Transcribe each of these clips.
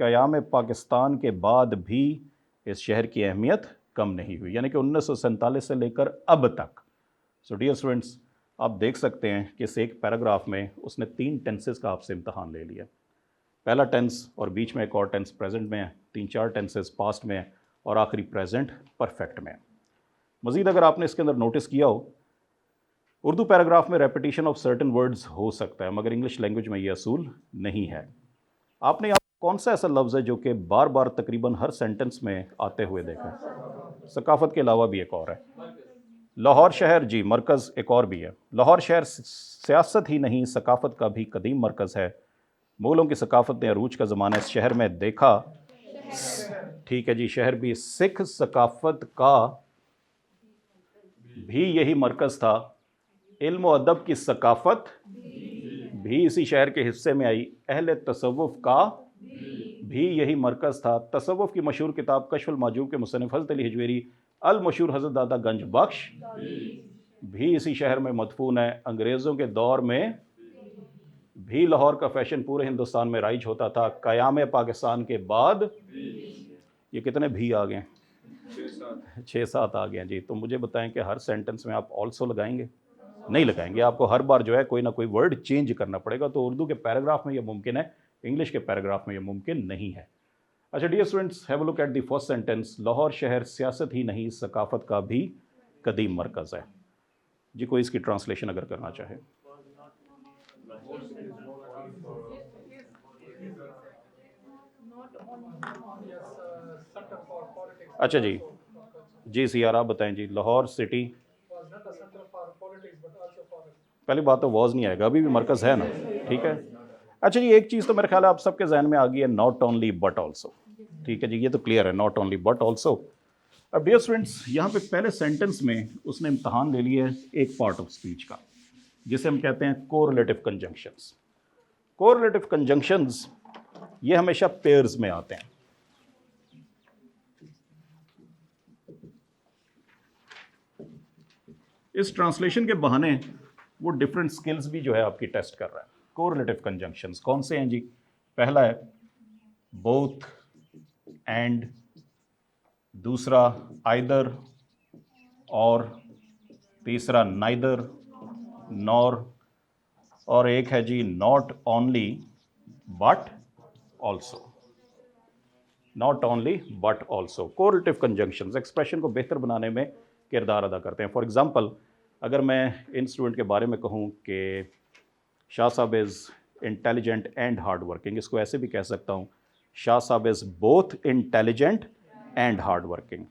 क़याम पाकिस्तान के बाद भी इस शहर की अहमियत कम नहीं हुई, यानी कि 1947 से लेकर अब तक। सो डियर स्टूडेंट्स, आप देख सकते हैं कि इस एक पैराग्राफ में उसने 3 टेंसेस का आपसे इम्तहान ले लिया। पहला टेंस और बीच में एक और टेंस प्रेजेंट में है, 3-4 टेंसेस पास्ट में है और आखिरी प्रेजेंट परफेक्ट में है। मज़ीद अगर आपने इसके अंदर नोटिस किया हो, उर्दू पैराग्राफ में रेपिटेशन ऑफ सर्टेन वर्ड्स हो सकता है, मगर इंग्लिश लैंग्वेज में ये असूल नहीं है। आपने यहाँ कौन सा ऐसा लफ्ज़ है जो कि बार बार तकरीबन हर सेंटेंस में आते हुए देखा है? सकाफ़त के अलावा भी एक और है, लाहौर शहर। जी, मरकज़ एक और भी है। लाहौर शहर सियासत ही नहीं सकाफ़त का भी कदीम मरकज़ है। मुग़लों की सकाफ़त ने अरूज का ज़माना इस शहर में देखा। ठीक है जी, शहर भी। सिख सकाफ़त का भी यही मरकज़ था। इल्म व अदब की सकाफ़त भी इसी शहर के हिस्से में आई। अहले तसव्वुफ़ का भी यही मरकज़ था। तसव्वुफ़ की मशहूर किताब कश्फ़ुल माजूब के मुसन्निफ़ हज़रत अली हिजवेरी अल मशहूर हज़रत दादा गंज बख्श भी इसी शहर में मदफून है। अंग्रेज़ों के दौर में भी लाहौर का फ़ैशन पूरे हिंदुस्तान में राइज होता था। क़याम पाकिस्तान के बाद ये कितने भी आ गए? 6-7 आ गए जी। तो मुझे बताएं कि हर सेंटेंस में आप ऑल्सो लगाएंगे? नहीं लगाएंगे, आपको हर बार जो है कोई ना कोई वर्ड चेंज करना पड़ेगा। तो उर्दू के पैराग्राफ में ये मुमकिन है, इंग्लिश के पैराग्राफ में ये मुमकिन नहीं है। अच्छा dear students, have a look at the first sentence. Lahore शहर सियासत ही नहीं सकाफ़त का भी कदीम मरकज़ है। जी, कोई इसकी ट्रांसलेशन अगर करना चाहे। अच्छा जी, जी सियार आप बताएं जी। लाहौर सिटी, पहली बात तो वॉज नहीं आएगा, अभी भी मरकज़ है ना, ठीक है। अच्छा जी, एक चीज़ तो मेरे ख्याल है आप सबके जहन में आ गई है, नॉट ओनली बट ऑल्सो। ठीक है जी, ये तो क्लियर है, नॉट ओनली बट ऑल्सो। अब डियर स्टूडेंट्स, यहाँ पे पहले सेंटेंस में उसने इम्तहान ले लिया है एक पार्ट ऑफ स्पीच का, जिसे हम कहते हैं कोरिलेटिव कंजंक्शंस। कोरिलेटिव कंजंक्शंस ये हमेशा पेयर्स में आते हैं। इस ट्रांसलेशन के बहाने वो डिफरेंट स्किल्स भी जो है आपकी टेस्ट कर रहा है। कोरिलेटिव कंजंक्शंस कौन से हैं जी? पहला है बोथ एंड, दूसरा आइदर और, तीसरा नाइदर नॉर, और एक है ji not only but also. Not only but also. Correlative conjunctions expression को बेहतर बनाने में किरदार अदा करते हैं। फॉर एग्जाम्पल, अगर मैं इन स्टूडेंट के बारे में कहूँ कि शाह साहब is intelligent and hard working, इसको ऐसे भी कह सकता हूँ, शाह साहब is both intelligent and hard working.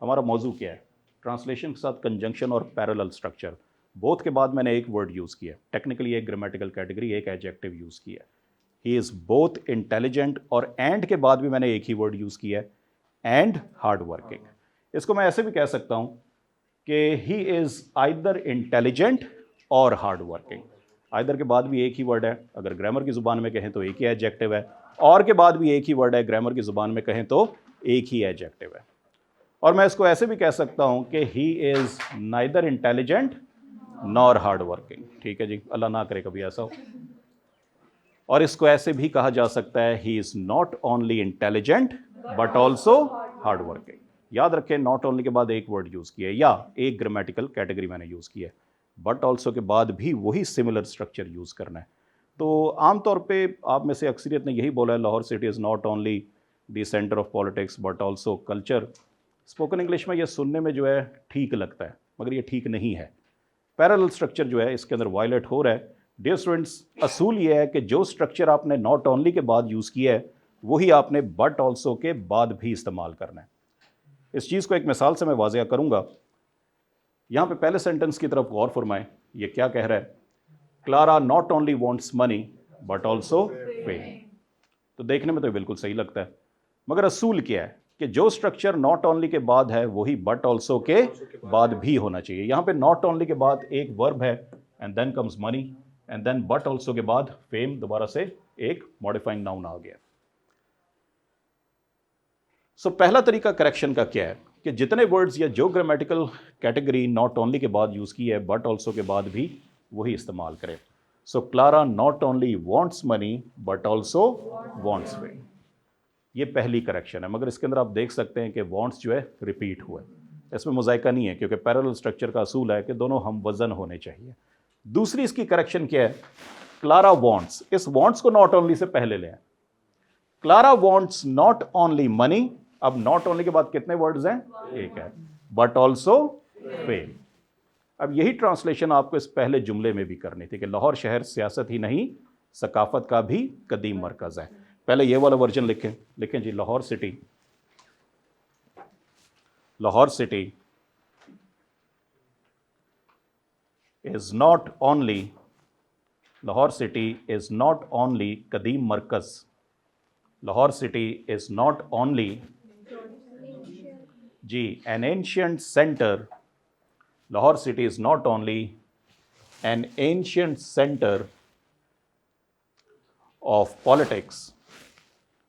हमारा मौजू क्या है? ट्रांसलेशन के साथ कंजंक्शन और पैरेलल स्ट्रक्चर। बोथ के बाद मैंने एक वर्ड यूज़ किया, टेक्निकली एक ग्रामेटिकल कैटेगरी, एक एडजेक्टिव यूज़ किया। ही इज़ बोथ इंटेलिजेंट, और एंड के बाद भी मैंने एक ही वर्ड यूज़ किया है, एंड हार्ड वर्किंग। इसको मैं ऐसे भी कह सकता हूँ कि ही इज़ आइदर इंटेलिजेंट और हार्ड वर्किंग। आइदर के बाद भी एक ही वर्ड है, अगर ग्रामर की ज़ुबान में कहें तो एक ही एडजेक्टिव है, और के बाद भी एक ही वर्ड है, ग्रामर की ज़ुबान में कहें तो एक ही एडजेक्टिव है। और मैं इसको ऐसे भी कह सकता हूँ कि he is neither intelligent nor hard working. ठीक है जी, अल्लाह ना करे कभी ऐसा हो। और इसको ऐसे भी कहा जा सकता है, he is not only intelligent but also hard working. याद रखें, नॉट ओनली के बाद एक वर्ड यूज़ किया है या एक ग्रामेटिकल कैटेगरी मैंने यूज़ किया है, बट ऑल्सो के बाद भी वही सिमिलर स्ट्रक्चर यूज़ करना है। तो आमतौर पे आप में से अक्सरियत ने यही बोला है, Lahore city is not only the centre of politics but also culture. Spoken English में ये सुनने में जो है ठीक लगता है, मगर ये ठीक नहीं है। पैरेलल स्ट्रक्चर जो है इसके अंदर वायलेट हो रहा है। डियर स्टूडेंट्स, असूल ये है कि जो स्ट्रक्चर आपने नॉट ओनली के बाद यूज़ किया है वही आपने बट ऑल्सो के बाद भी इस्तेमाल करना है। इस चीज़ को एक मिसाल से मैं वाज़िया करूँगा। यहाँ पे पहले सेंटेंस की तरफ गौर फरमाएं, ये क्या कह रहा है? Clara not only wants money but also fame. तो देखने में तो बिल्कुल सही लगता है, मगर असूल क्या है कि जो स्ट्रक्चर नॉट ओनली के बाद है वही बट ऑल्सो के बाद भी होना चाहिए। यहाँ पे नॉट ओनली के बाद एक वर्ब है and then comes money, and then but also के बाद फेम, दोबारा से एक मॉडिफाइंग नाउन आ गया। सो पहला तरीका करेक्शन का क्या है कि जितने वर्ड्स या जो ग्रामेटिकल कैटेगरी नॉट ओनली के बाद यूज़ की है बट ऑल्सो के बाद भी वही इस्तेमाल करें। So Clara not only wants money but also wants fame. ये पहली करेक्शन है, मगर इसके अंदर आप देख सकते हैं कि वॉन्ट्स जो है रिपीट हुए, इसमें मोज़ाइका नहीं है क्योंकि पैरेलल स्ट्रक्चर का असूल है कि दोनों हम वज़न होने चाहिए। दूसरी इसकी करेक्शन क्या है, क्लारा वॉन्ट्स, इस वॉन्ट्स को नॉट ओनली से पहले लें। Clara wants not only money, अब नॉट ओनली के बाद कितने वर्ड्स हैं, एक है, बट ऑल्सो फेम। अब यही ट्रांसलेशन आपको इस पहले जुमले में भी करनी थी कि लाहौर शहर सियासत ही नहीं सकाफत का भी कदीम मरकज़ है। पहले ये वाला वर्जन लिखें ji, Lahore city is not only कदीम मरकज़, Lahore city is not only ji an ancient centre, Lahore city is not only an ancient centre of politics.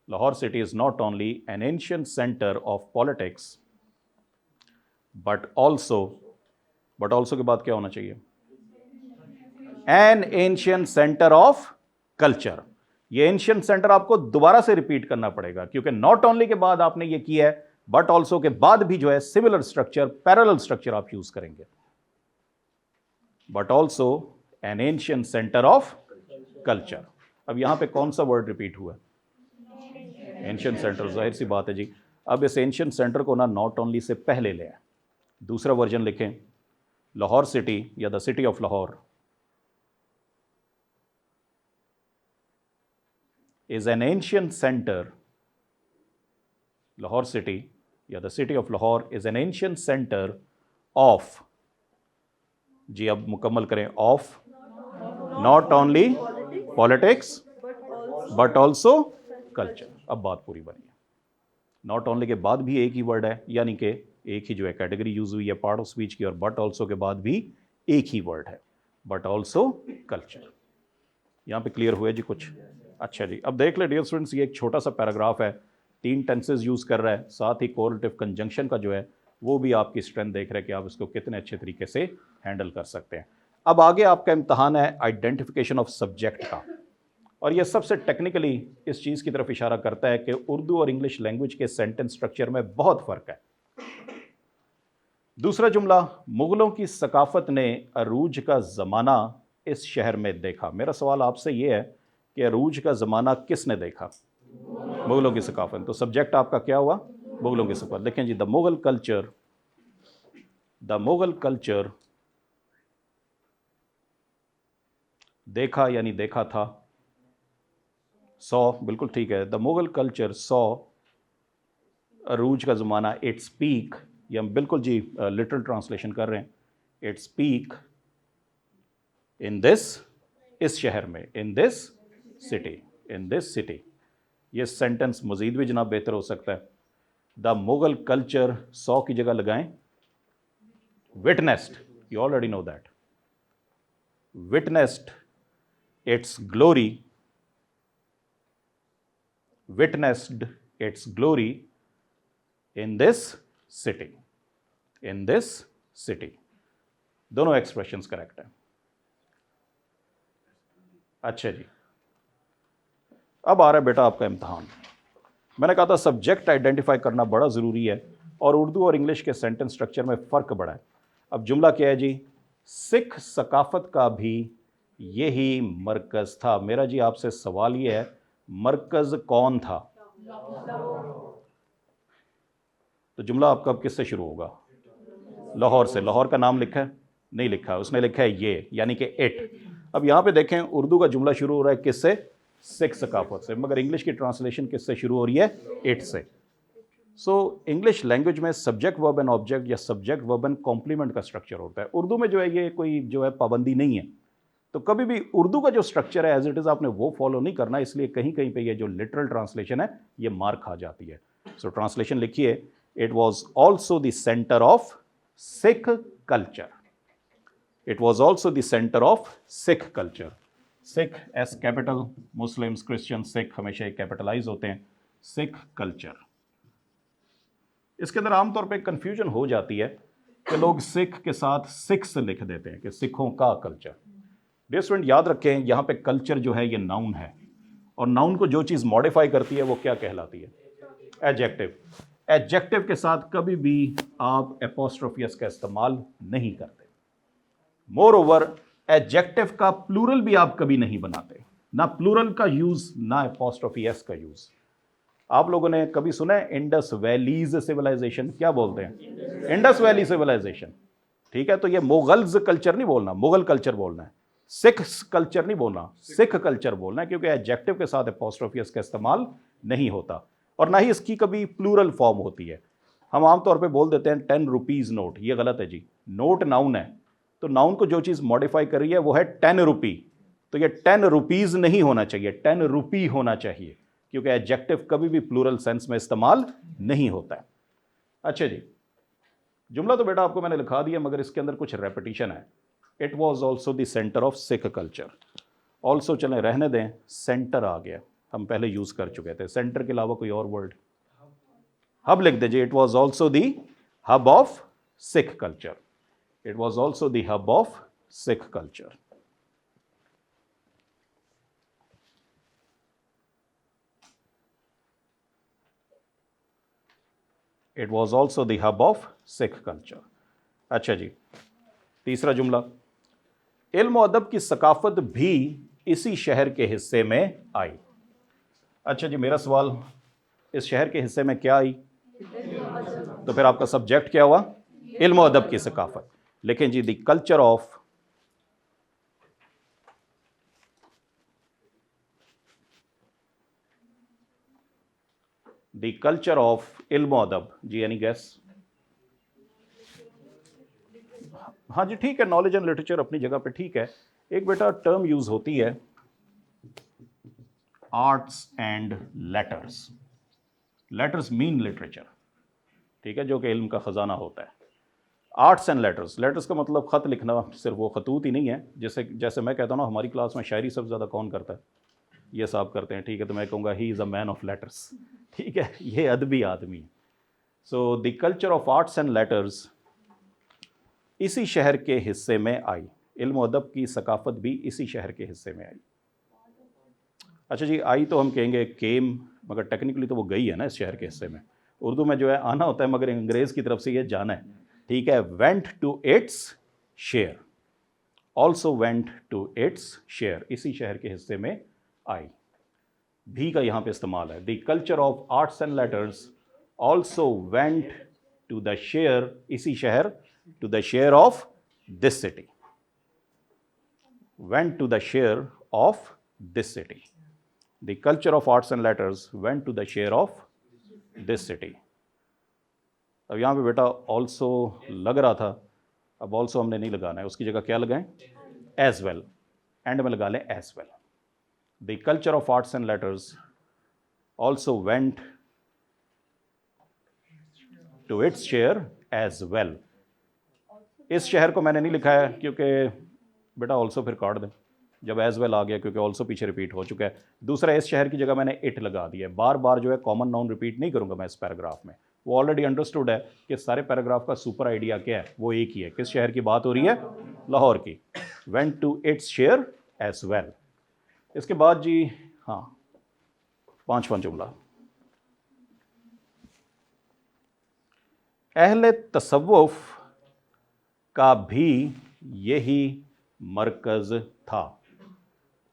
Lahore city is not only an ancient center of politics, but also के बाद क्या होना चाहिए, an ancient center of culture. ये ancient center आपको दोबारा से repeat करना पड़ेगा क्योंकि not only के बाद आपने ये किया है, but also के बाद भी जो है सिमिलर स्ट्रक्चर, पैरेलल स्ट्रक्चर आप यूज करेंगे, but also an ancient center of culture. अब यहां पे कौन सा वर्ड रिपीट हुआ, एंशियंट सेंटर, जाहिर सी बात है जी। अब इस एंशियंट सेंटर को ना नॉट ओनली से पहले ले आए। दूसरा वर्जन लिखें, लाहौर सिटी या the city of Lahore is an ancient centre, Lahore city या the city of Lahore is an ancient centre of, ji अब मुकम्मल करें, of not only politics but also culture. अब बात पूरी बनी है, नॉट ओनली के बाद भी एक ही वर्ड है, यानी कि एक ही जो है कैटेगरी यूज हुई है पार्ट ऑफ स्पीच की, और बट ऑल्सो के बाद भी एक ही वर्ड है, बट ऑल्सो कल्चर। यहाँ पे क्लियर हुए जी कुछ? अच्छा जी, अब देख ले डियर स्टूडेंट्स, ये एक छोटा सा पैराग्राफ है, 3 टेंसेज यूज कर रहा है, साथ ही कोरिलेटिव कंजंक्शन का जो है वो भी आपकी स्ट्रेंथ देख रहे हैं कि आप इसको कितने अच्छे तरीके से हैंडल कर सकते हैं। अब आगे आपका इम्तहान है आइडेंटिफिकेशन ऑफ सब्जेक्ट का, और यह सबसे टेक्निकली इस चीज़ की तरफ इशारा करता है कि उर्दू और इंग्लिश लैंग्वेज के सेंटेंस स्ट्रक्चर में बहुत फ़र्क है। दूसरा जुमला, मुग़लों की सकाफ़त ने अरूज का ज़माना इस शहर में देखा। मेरा सवाल आपसे ये है कि अरूज का ज़माना किसने देखा? मुग़लों की सकाफ़त। तो सब्जेक्ट आपका क्या हुआ? मुग़लों की सकाफ़त। देखें जी, द मुग़ल कल्चर देखा यानी देखा था, सॉ बिल्कुल ठीक है, द मुग़ल कल्चर सॉ अरूज का ज़माना इट्स पीक, ये हम बिल्कुल जी लिटरल ट्रांसलेशन कर रहे हैं, इट्स पीक इन दिस, इस शहर में, इन दिस सिटी। ये सेंटेंस मज़ीद भी जनाब बेहतर हो सकता है। द मुग़ल कल्चर सॉ की जगह लगाएं witnessed, you already know that, witnessed its glory in this city। दोनों एक्सप्रेशंस करेक्ट है। अच्छा जी, अब आ रहा है बेटा आपका इम्तहान। मैंने कहा था सब्जेक्ट आइडेंटिफाई करना बड़ा ज़रूरी है, और उर्दू और इंग्लिश के सेंटेंस स्ट्रक्चर में फ़र्क बड़ा है। अब जुमला क्या है जी? सिख सकाफत का भी यही मरकज़ था। मेरा जी आपसे सवाल ये है, मरकज़ कौन था? तो जुमला आपका अब किससे शुरू होगा? लाहौर से। लाहौर का नाम लिखा है? नहीं लिखा है, उसने लिखा है ये, यानी कि इट। अब यहाँ पे देखें, उर्दू का जुमला शुरू हो रहा है किससे? सिख सकाफत से, मगर इंग्लिश की ट्रांसलेशन किससे शुरू हो रही है? इट से। सो इंग्लिश लैंग्वेज में सब्जेक्ट वर्ब एंड ऑब्जेक्ट या सब्जेक्ट वर्ब एंड कॉम्प्लीमेंट का स्ट्रक्चर होता है। उर्दू में जो है ये कोई जो है पाबंदी नहीं है, तो कभी भी उर्दू का जो स्ट्रक्चर है एज इट इज़ आपने वो फॉलो नहीं करना, इसलिए कहीं कहीं पे ये जो लिटरल ट्रांसलेशन है ये मार खा जाती है। सो ट्रांसलेशन लिखिए, it was also the centre of Sikh culture. It was also the centre of Sikh culture. Sikh S capital, Muslims, Christian, Sikh हमेशा कैपिटलाइज होते हैं। सिख कल्चर। इसके अंदर आमतौर पे कंफ्यूजन हो जाती है कि लोग सिख के साथ सिक्स लिख देते हैं कि सिखों का कल्चर। डियर स्टूडेंट, याद रखें यहाँ पे कल्चर जो है ये नाउन है, और नाउन को जो चीज़ मॉडिफाई करती है वो क्या कहलाती है? एडजेक्टिव। एडजेक्टिव के साथ कभी भी आप एपोस्ट्रोफी एस का इस्तेमाल नहीं करते। मोर ओवर एडजेक्टिव का प्लूरल भी आप कभी नहीं बनाते, ना प्लूरल का यूज ना एपोस्ट्रोफी एस का यूज। आप लोगों ने कभी सुना है इंडस वैलीज सिविलाइजेशन? क्या बोलते हैं? Indus valley civilisation. ठीक है, तो ये मुगल्स कल्चर नहीं बोलना, मुगल कल्चर बोलना है। सिख कल्चर नहीं बोलना, सिख कल्चर बोलना है, क्योंकि एडजेक्टिव के साथ एपोस्ट्रोफी एस का इस्तेमाल नहीं होता और ना ही इसकी कभी प्लूरल फॉर्म होती है। हम आमतौर पे बोल देते हैं 10 रुपीज़ नोट, ये गलत है जी। नोट नाउन है, तो नाउन को जो चीज़ मॉडिफाई कर रही है वो है 10 रुपी, तो ये 10 रुपीज़ नहीं होना चाहिए, 10 रुपी होना चाहिए, क्योंकि एडजेक्टिव कभी भी प्लूरल सेंस में इस्तेमाल नहीं होता है। अच्छा जी, जुमला तो बेटा आपको मैंने लिखा दिया, मगर इसके अंदर कुछ रेपिटिशन है। It was also the centre of Sikh culture. Also चलें रहने दें, सेंटर आ गया, हम पहले यूज कर चुके थे। सेंटर के अलावा कोई और वर्ड? हब लिख दीजिए। It was also the hub of Sikh culture. It was also the hub of Sikh culture. It was also the hub of Sikh culture. अच्छा जी, तीसरा जुमला, इल्म और अदब की सकाफत भी इसी शहर के हिस्से में आई। अच्छा जी, मेरा सवाल, इस शहर के हिस्से में क्या आई? तो फिर आपका सब्जेक्ट क्या हुआ? इल्म और अदब की सकाफत। लेकिन जी, द कल्चर ऑफ इल्म और अदब जी, एनी गेस? हाँ जी ठीक है, नॉलेज एंड लिटरेचर अपनी जगह पे ठीक है। एक बेटा टर्म यूज होती है arts and letters. Letters mean literature, ठीक है, जो कि इल्म का खजाना होता है। आर्ट्स एंड लेटर्स, लेटर्स का मतलब खत लिखना, सिर्फ वो खतूत ही नहीं है। जैसे मैं कहता हूँ ना, हमारी क्लास में शायरी सबसे ज़्यादा कौन करता है? ये साहब करते हैं, ठीक है, तो मैं कहूँगा he is a man of letters, ठीक है, ये अदबी आदमी है। So the culture of arts and letters इसी शहर के हिस्से में आई। इल्म अदब की सकाफत भी इसी शहर के हिस्से में आई। अच्छा जी, आई तो हम कहेंगे केम, मगर टेक्निकली तो वो गई है ना इस शहर के हिस्से में। उर्दू में जो है आना होता है, मगर अंग्रेज़ की तरफ से ये जाना है, ठीक है। Went to its share, also went to its share, इसी शहर के हिस्से में आई। भी का यहाँ पे इस्तेमाल है। The culture of arts and letters also went to the share, इसी शहर, to the share of this city, went to the share of this city. The culture of arts and letters went to the share of this city. अब यहाँ पे बेटा also लग रहा था, अब also हमने नहीं लगाना है, उसकी जगह क्या लगाएं? as well, एंड में लगा लें as well. The culture of arts and letters also went to its share as well. इस शहर को मैंने नहीं लिखा है क्योंकि बेटा ऑल्सो फिर काट दें जब एज वेल आ गया, क्योंकि ऑल्सो पीछे रिपीट हो चुका है। दूसरा, इस शहर की जगह मैंने इट लगा दिया है। बार बार जो है कॉमन नाउन रिपीट नहीं करूंगा मैं इस पैराग्राफ में, वो ऑलरेडी अंडरस्टूड है कि सारे पैराग्राफ का सुपर आइडिया क्या है, वो एक ही है। किस शहर की बात हो रही है? लाहौर की। Went to its share as well. इसके बाद जी, हाँ, पांचवा जुमला, अहले तसव्वुफ का भी यही मरकज़ था।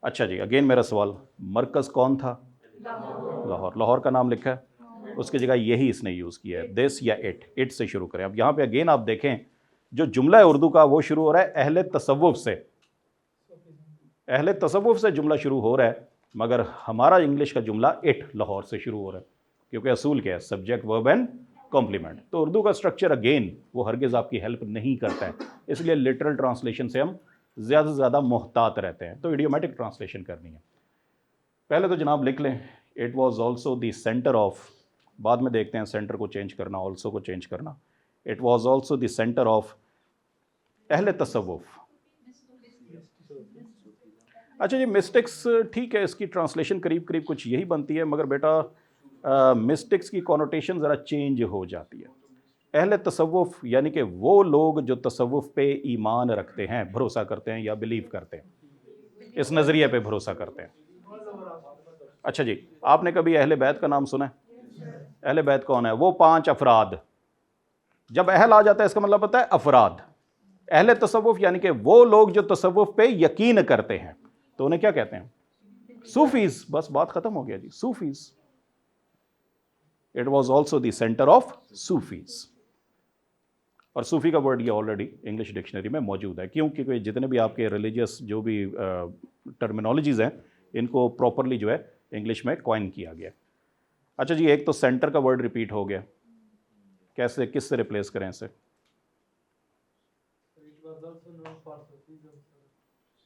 अच्छा जी, अगेन मेरा सवाल, मरकज़ कौन था? लाहौर। लाहौर का नाम लिखा है, उसकी जगह यही इसने यूज़ किया है, दिस या इट से शुरू करें। अब यहाँ पे अगेन आप देखें, जो जुमला है उर्दू का वो शुरू हो रहा है अहले तसव्वुफ से। अहले तसव्वुफ से जुमला शुरू हो रहा है, मगर हमारा इंग्लिश का जुमला इट लाहौर से शुरू हो रहा है, क्योंकि असूल क्या है? Subject, verb and complement. तो उर्दू का स्ट्रक्चर अगेन वो हरगिज़ आपकी हेल्प नहीं करता है, इसलिए लिटरल ट्रांसलेशन से हम ज़्यादा से ज़्यादा मोहतात रहते हैं, तो इडियोमेटिक ट्रांसलेशन करनी है। पहले तो जनाब लिख लें, it was also the centre of, बाद में देखते हैं सेंटर को चेंज करना, ऑल्सो को चेंज करना। It was also the centre of अहले तसव्वुफ। अच्छा जी, मिस्टेक्स ठीक है, इसकी ट्रांसलेशन करीब करीब कुछ यही बनती है, मगर बेटा मिस्टेक्स की कॉनोटेशन ज़रा चेंज हो जाती है। अहले तसव्वुफ यानी कि वो लोग जो तसव्वुफ पे ईमान रखते हैं, भरोसा करते हैं या बिलीव करते हैं, इस नज़रिए पे भरोसा करते हैं। अच्छा जी, आपने कभी अहले बैत का नाम सुना है? अहले बैत कौन है? वो 5 अफराद। जब अहल आ जाता है इसका मतलब होता है अफराद। अहले तसव्वुफ यानी कि वो लोग जो तसव्वुफ पे यकीन करते हैं, तो उन्हें क्या कहते हैं? सूफीज। बस बात खत्म हो गया ji, Sufis. It was also the centre of Sufis. और सूफी का वर्ड ये ऑलरेडी इंग्लिश डिक्शनरी में मौजूद है। क्यों? क्योंकि जितने भी आपके रिलीजियस जो भी टर्मिनोलॉजीज हैं, इनको प्रॉपरली जो है इंग्लिश में कॉइन किया गया। अच्छा जी, एक तो सेंटर का वर्ड रिपीट हो गया, कैसे, किससे रिप्लेस करें इसे?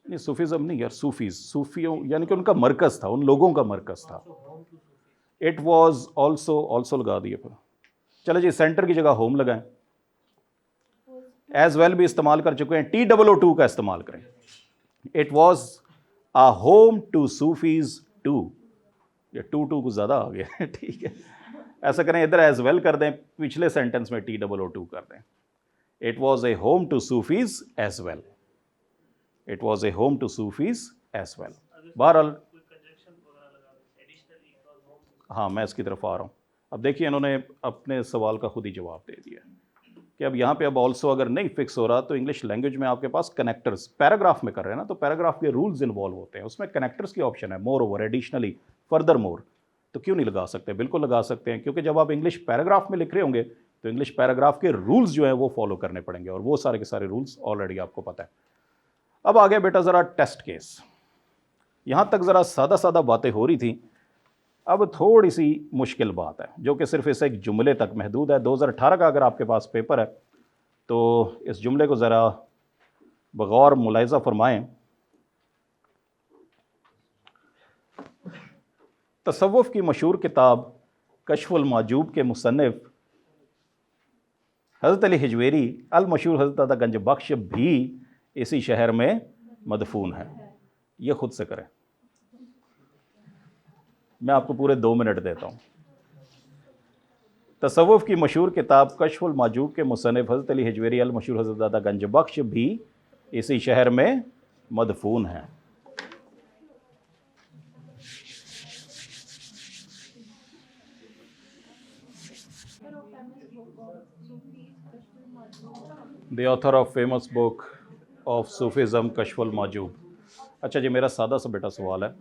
नहीं, सूफीज़म नहीं यार, सूफीज, सूफियों यानी कि उनका मरकज था, उन लोगों का मरकज था। इट वॉज ऑल्सो लगा दिए पर। चलो जी, सेंटर की जगह होम लगाएं। एज वेल भी इस्तेमाल कर चुके हैं, TOO का इस्तेमाल करें। It was a home to Sufis too. ये टू कुछ ज़्यादा आ गया, ठीक है, ऐसा करें, इधर एज वेल कर दें, पिछले सेंटेंस में TOO कर दें। It was a home to Sufis as well. It was a home to Sufis as well. बहरहाल, हाँ, मैं इसकी तरफ आ रहा हूँ। अब देखिए, इन्होंने अपने सवाल का खुद ही जवाब दे दिया कि अब यहाँ पे अब ऑल्सो अगर नहीं फिक्स हो रहा तो इंग्लिश लैंग्वेज में आपके पास कनेक्टर्स, पैराग्राफ में कर रहे हैं ना, तो पैराग्राफ के रूल्स इन्वॉल्व होते हैं, उसमें कनेक्टर्स की ऑप्शन है, more over, additionally, further more. तो क्यों नहीं लगा सकते? बिल्कुल लगा सकते हैं, क्योंकि जब आप इंग्लिश पैराग्राफ में लिख रहे होंगे तो इंग्लिश पैराग्राफ के रूल्स जो हैं वो फॉलो करने पड़ेंगे, और वो सारे के सारे रूल्स ऑलरेडी आपको पता है। अब आ गया बेटा ज़रा टेस्ट केस। यहाँ तक ज़रा सादा सादा बातें हो रही थी, अब थोड़ी सी मुश्किल बात है जो कि सिर्फ इस एक जुमले तक महदूद है। 2018 का अगर आपके पास पेपर है तो इस जुमले को ज़रा बगौर मुलाहिज़ा फरमाएं। तसव्वुफ़ की मशहूर किताब कश्फुल माजूब के मुसन्निफ़ हज़रत अली हिजवेरी अल मशहूर हज़रत दादा गंज बख्श भी इसी शहर में मदफून है। ये खुद से करें, मैं आपको पूरे 2 मिनट देता हूँ। तसव्वुफ़ की मशहूर किताब कश्फुल माजूब के मुसन्निफ़ हज़रत अली हिजवेरी अल मशहूर हज़रत दादा गंज बख्श भी इसी शहर में मदफून है। The author of famous book of Sufism Kashful Mahjub. अच्छा जी, मेरा सादा सा बेटा सवाल है,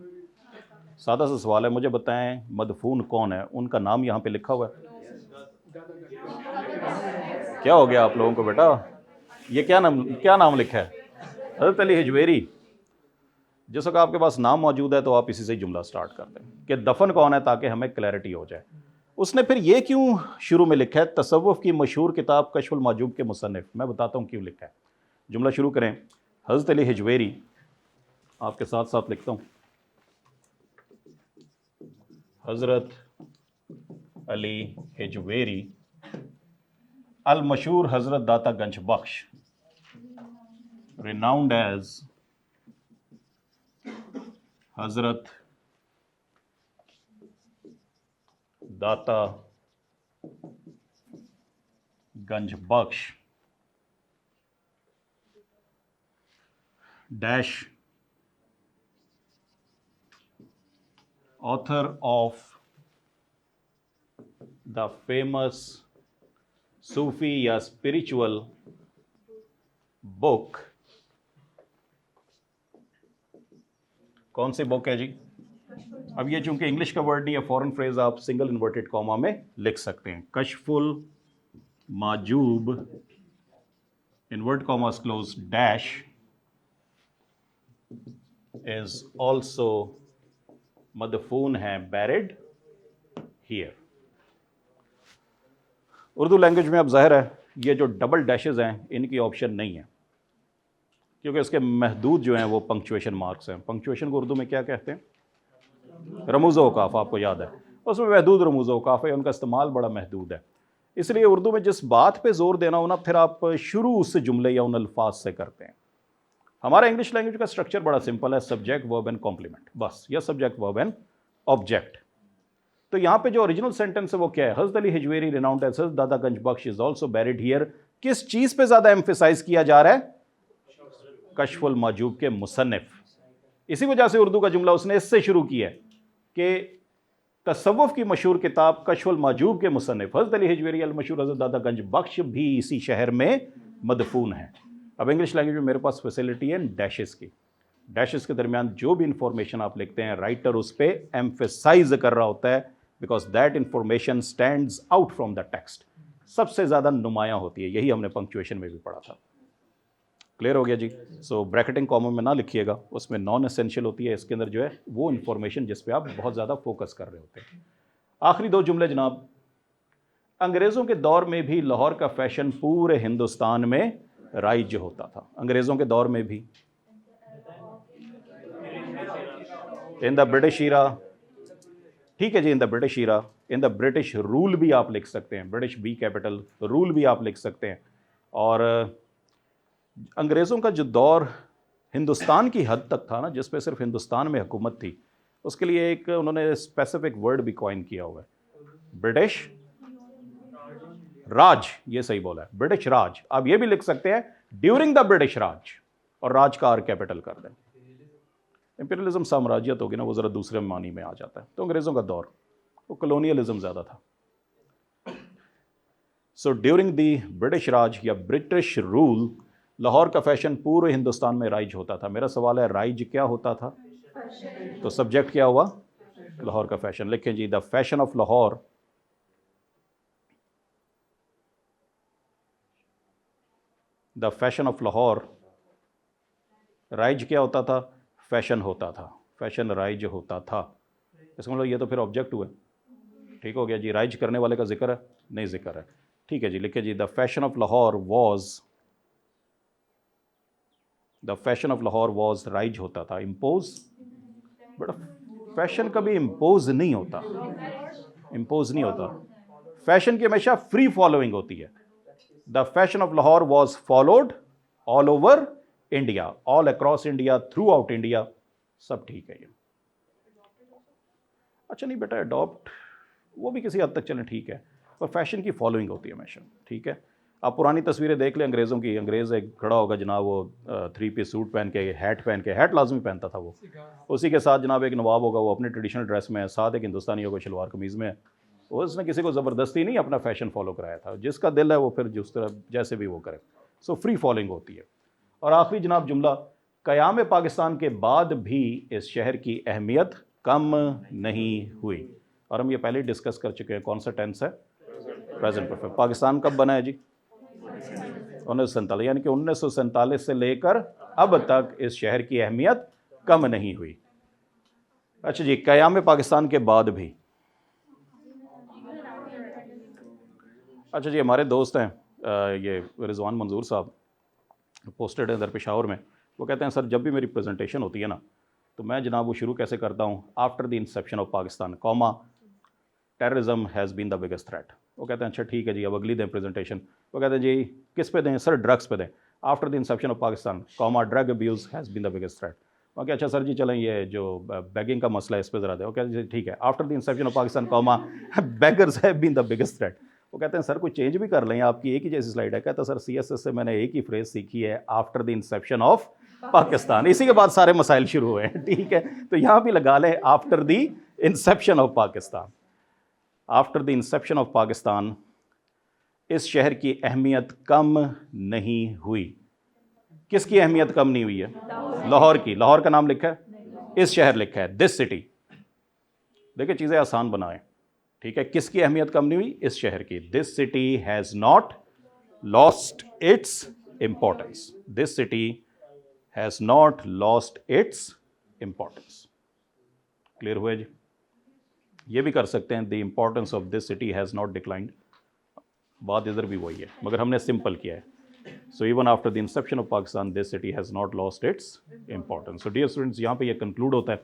सादा सा सवाल है, मुझे बताएं मदफून कौन है? उनका नाम यहाँ पे लिखा हुआ है। क्या हो गया आप लोगों को बेटा? ये क्या नाम लिखा है? हज़रत अली हिजवेरी। जिस वक्त आपके पास नाम मौजूद है तो आप इसी से जुमला स्टार्ट कर दें कि दफन कौन है, ताकि हमें क्लैरिटी हो जाए। उसने फिर ये क्यों शुरू में लिखा है तसव्वुफ़ की मशहूर किताब कश्फुल माजूब के मुसन्निफ़? मैं बताता हूँ क्यों लिखा है। जुमला शुरू करें, हज़रत अली हिजवेरी, आपके साथ साथ लिखता हूँ, हज़रत अली हिजवेरी अल मशहूर हज़रत दाता गंज बख्श, renowned as Hazrat Data Ganj Bakhsh dash author of the famous Sufi या स्पिरिचुअल बुक। कौन सी बुक है जी? अब ये चूंकि इंग्लिश का वर्ड नहीं है, फॉरेन फ्रेज, आप सिंगल इन्वर्टेड कॉमा में लिख सकते हैं। Kashful Mahjub, invert commas close, dash is also मदफून है, बैरिड हियर। उर्दू लैंग्वेज में अब जाहिर है ये जो डबल डैशेस हैं इनकी ऑप्शन नहीं है, क्योंकि इसके महदूद जो हैं वो पंक्चुएशन मार्क्स हैं। पंक्चुएशन को उर्दू में क्या कहते हैं? रमूज़ औकाफ, आपको याद है, उसमें महदूद रमूज़ औकाफ है, उनका इस्तेमाल बड़ा महदूद है। इसलिए उर्दू में जिस बात पे ज़ोर देना हो ना, फिर आप शुरू उस जुमले या उन अल्फाज से करते हैं। हमारा इंग्लिश लैंग्वेज का स्ट्रक्चर बड़ा सिंपल है, सब्जेक्ट वर्ब एंड कॉम्प्लीमेंट, बस, या सब्जेक्ट वर्ब एंड ऑब्जेक्ट। तो यहाँ पे जो ओरिजिनल सेंटेंस है वो क्या है? हज़रत अली हिजवेरी रिनाउंड एज़ हज़रत दादा गंज बख्श इज ऑल्सो बैरिड हियर। किस चीज़ पे ज़्यादा एम्फेसाइज किया जा रहा है? कश्फुल माजूब के मुसन्निफ। इसी वजह से उर्दू का जुमला उसने इससे शुरू किया है कि तसव्वुफ़ की मशहूर किताब कश्फुल माजूब के मुसन्निफ़ हज़रत अली हिजवेरी अल मशहूर हज़रत दादा गंज बख्श भी इसी शहर में मदफून है। अब इंग्लिश लैंग्वेज में मेरे पास फैसिलिटी है डैशेस की। डैशेस के दरमियान जो भी इंफॉर्मेशन आप लिखते हैं राइटर उस पर एम्फेसाइज कर रहा होता है, because that information stands out from the text, सबसे ज़्यादा नुमायाँ होती है। यही हमने पंक्चुएशन में भी पढ़ा था। क्लियर हो गया जी। सो ब्रैकेटिंग कॉमा में ना लिखिएगा, उसमें नॉन एसेंशियल होती है। इसके अंदर जो है वो इन्फॉर्मेशन जिस पे आप बहुत ज़्यादा फोकस कर रहे होते हैं। आखिरी दो जुमले जनाब, अंग्रेज़ों के दौर में भी लाहौर का फैशन पूरे हिंदुस्तान में राइज होता था। अंग्रेज़ों के दौर में भी, इन द ब्रिटिश ईरा, ठीक है जी, in the British era, in the British rule भी आप लिख सकते हैं, ब्रिटिश बी कैपिटल रूल भी आप लिख सकते हैं। और अंग्रेज़ों का जो दौर हिंदुस्तान की हद तक था ना, जिस पे सिर्फ हिंदुस्तान में हुकूमत थी, उसके लिए एक उन्होंने स्पेसिफिक वर्ड भी कॉइन किया हुआ है, ब्रिटिश राज। ये सही बोला है, ब्रिटिश राज। आप ये भी लिख सकते हैं ड्यूरिंग द ब्रिटिश राज, और राज का आर कैपिटल कर दें। इंपीरियलिज्म साम्राज्यत होगी ना, वो ज़रा दूसरे मानी में आ जाता है। तो अंग्रेज़ों का दौर वो कॉलोनियलिज्म ज़्यादा था। सो ड्यूरिंग द ब्रिटिश राज या ब्रिटिश रूल लाहौर का फैशन पूरे हिंदुस्तान में राइज होता था। मेरा सवाल है राइज क्या होता था? तो सब्जेक्ट क्या हुआ? लाहौर का फैशन। लिखें ji, the fashion of Lahore, the fashion of Lahore, rise क्या होता था? फैशन होता था, फैशन राइज होता था। इसका मतलब ये तो फिर ऑब्जेक्ट हुआ। ठीक हो गया जी। राइज करने वाले का जिक्र है? नहीं जिक्र है। ठीक है जी, लिखिए ji, the fashion of Lahore was, the fashion of Lahore was, rise होता था, इम्पोज। बट फैशन कभी इम्पोज नहीं होता, इम्पोज नहीं होता। फैशन की हमेशा फ्री फॉलोइंग होती है। The fashion of Lahore was followed all over India, all across India, through out India, सब ठीक है ये। अच्छा नहीं बेटा, अडॉप्ट वो भी किसी हद तक चलें, ठीक है, पर फैशन की फॉलोइंग होती है हमेशा। ठीक है, आप पुरानी तस्वीरें देख लें अंग्रेज़ों की, अंग्रेज़ एक खड़ा होगा जनाब, वो 3 पीस सूट पहन के, हैट लाजमी पहनता था वो। उसी के साथ जनाब एक नवाब होगा, वो अपने ट्रेडिशनल ड्रेस में है, साथ एक हिंदुस्तानी होगा शलवार कमीज़ में। उसने किसी को ज़बरदस्ती नहीं अपना फ़ैशन फॉलो कराया था, जिसका दिल है वो फिर जिस तरह जैसे भी वो करे। सो फ्री फॉलोइंग होती है। और आखिरी जनाब जुमला, क़याम पाकिस्तान के बाद भी इस शहर की अहमियत कम नहीं हुई। और हम ये पहले डिस्कस कर चुके हैं, कौन सा टेंस है? Present perfect. पाकिस्तान कब बना है जी? 1947, यानी कि 1947 से लेकर अब तक इस शहर की अहमियत कम नहीं हुई। अच्छा जी, क़याम पाकिस्तान के बाद भी। अच्छा जी, हमारे दोस्त हैं ये रिजवान मंजूर साहब, पोस्टेड है इधर पेशावर में। वो कहते हैं सर जब भी मेरी प्रेजेंटेशन होती है ना, तो मैं जनाब वो शुरू कैसे करता हूँ, after the inception of Pakistan, comma, terrorism has been the biggest threat. वो कहते हैं अच्छा ठीक है जी, अब अगली दें प्रेजेंटेशन। वो कहते हैं जी किस पे दें सर? ड्रग्स पे दें। After the inception of Pakistan, comma, drug abuse has been the biggest threat. Okay अच्छा सर जी, चलें ये जो बैगिंग का मसला है इस पर ज़रा दें। वो कहते हैं ठीक है, after the inception of Pakistan, comma, beggars have been the biggest threat. वो कहते हैं सर कोई चेंज भी कर लें, आपकी एक ही जैसी स्लाइड है। कहता सर CSS से मैंने एक ही फ्रेज सीखी है, after the inception of Pakistan, इसी के बाद सारे मसाइल शुरू हुए हैं। ठीक है, तो यहाँ भी लगा लें after the inception of Pakistan. After the inception of Pakistan इस शहर की अहमियत कम नहीं हुई। किसकी अहमियत कम नहीं हुई है? लाहौर की। लाहौर का नाम लिखा है, इस शहर लिखा है, दिस सिटी। देखिए चीज़ें आसान बनाएं। ठीक है, किसकी अहमियत कम नहीं हुई? इस शहर की। This city has not lost its importance, this city has not lost its importance. Clear हुआ जी? ये भी कर सकते हैं, the importance of this city has not declined. बात इधर भी वही है, मगर हमने सिंपल किया है। So even after the inception of Pakistan this city has not lost its importance. So dear students, यहाँ पे ये कंक्लूड होता है।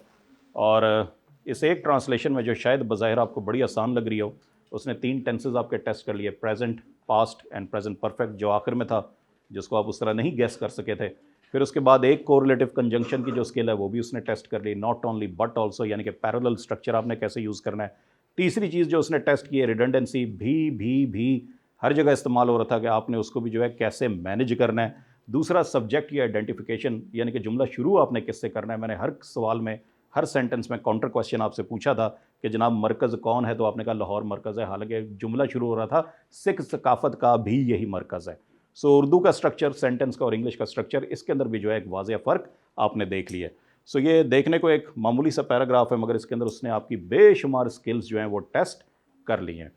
और इस एक ट्रांसलेशन में जो शायद बज़ाहिर आपको बड़ी आसान लग रही हो, उसने 3 टेंसेज आपके टेस्ट कर लिए, present, past and present perfect, जो आखिर में था, जिसको आप उस तरह नहीं गेस कर सके थे। फिर उसके बाद एक कोरिलेटिव कंजंक्शन की जो स्किल है वो भी उसने टेस्ट कर ली, नॉट ओनली बट ऑल्सो, यानी कि पैरेलल स्ट्रक्चर आपने कैसे यूज़ करना है। तीसरी चीज़ जो उसने टेस्ट की है, रिडंडेंसी, भी हर जगह इस्तेमाल हो रहा था कि आपने उसको भी जो है कैसे मैनेज करना है। दूसरा सब्जेक्ट की आइडेंटिफिकेशन, यानी कि जुमला शुरू आपने किससे करना है। मैंने हर सवाल में, हर सेंटेंस में काउंटर क्वेश्चन आपसे पूछा था कि जनाब मरकज़ कौन है, तो आपने कहा लाहौर मरकज़ है, हालांकि जुमला शुरू हो रहा था सिख सकाफत का भी यही मरकज़ है। सो उर्दू का स्ट्रक्चर सेंटेंस का और इंग्लिश का स्ट्रक्चर, इसके अंदर भी जो है एक वाज़ेह फ़र्क आपने देख लिया। सो ये देखने को एक मामूली सा पैराग्राफ है, मगर इसके अंदर उसने आपकी बेशुमार स्किल्स जो हैं वो टेस्ट कर ली हैं।